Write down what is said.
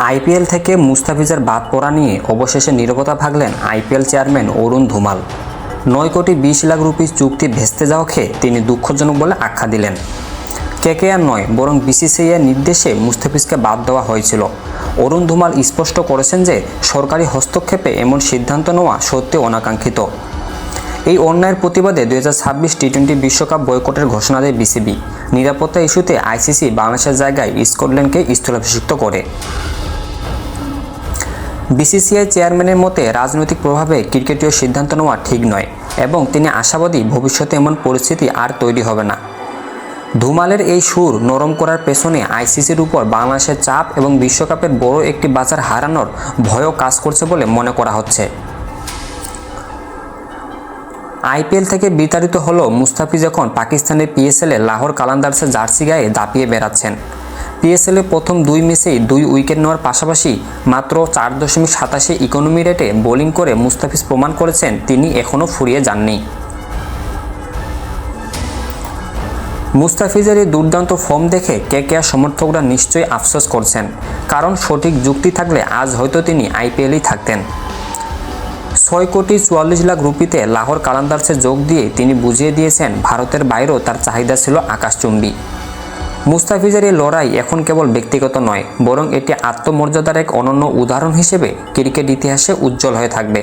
IPL থেকে মুস্তাফিজের বাদ পড়া নিয়ে অবশেষে নীরবতা ভাঙলেন আইপিএল চেয়ারম্যান অরুণ ধুমাল। 9 কোটি 20 লাখ রুপি চুক্তি ভেস্তে যাওয়াকে তিনি দুঃখজনক বলে আখ্যা দিলেন। কেকেআর নয়, বরং বিসিসিআইয়ের নির্দেশে মুস্তাফিজকে বাদ দেওয়া হয়েছিল। অরুণ ধুমাল স্পষ্ট করেছেন যে সরকারি হস্তক্ষেপে এমন সিদ্ধান্ত নেওয়া সত্যি অনাকাঙ্ক্ষিত। এই অন্যায়ের প্রতিবাদে 2026 টি-20 বিশ্বকাপ বয়কটের ঘোষণা দেয় বিসিবি। নিরাপত্তা ইস্যুতে আইসিসি বাংলাদেশের জায়গায় স্কটল্যান্ডকে স্থলাভিষিক্ত করে। বিসিসিআই চেয়ারম্যানের মতে রাজনৈতিক প্রভাবে ক্রিকেটীয় সিদ্ধান্ত নেওয়া ঠিক নয় এবং তিনি আশাবাদী ভবিষ্যতে এমন পরিস্থিতি আর তৈরি হবে না। ধুমালের এই সুর নরম করার পেছনে আইসিসির উপর বাংলাদেশের চাপ এবং বিশ্বকাপের বড় একটি বাজার হারানোর ভয়ও কাজ করছে বলে মনে করা হচ্ছে। আইপিএল থেকে বিতাড়িত হলেও মুস্তাফিজ এখন পাকিস্তানের পিএসএলে লাহোর কালান্দার্সের জার্সি গায়ে দাপিয়ে বেড়াচ্ছেন। পিএসএলে প্রথম 2 ম্যাচেই 2 উইকেট নেওয়ার পাশাপাশি মাত্র 4.87 ইকোনমি রেটে বোলিং করে মুস্তাফিজ প্রমাণ করেছেন তিনি এখনও ফুরিয়ে যাননি। মুস্তাফিজের এই দুর্দান্ত ফর্ম দেখে কেকেআর সমর্থকরা নিশ্চয়ই আফসোস করছেন, কারণ সঠিক যুক্তি থাকলে আজ হয়তো তিনি আইপিএলেই থাকতেন। 6 কোটি 44 লাখ রুপিতে লাহোর কালান্দার্সে যোগ দিয়ে তিনি বুঝিয়ে দিয়েছেন ভারতের বাইরেও তার চাহিদা ছিল আকাশচুম্বী। মুস্তাফিজের এই লড়াই এখন কেবল ব্যক্তিগত নয়, বরং এটি আত্মমর্যাদার এক অনন্য উদাহরণ হিসেবে ক্রিকেট ইতিহাসে উজ্জ্বল হয়ে থাকবে।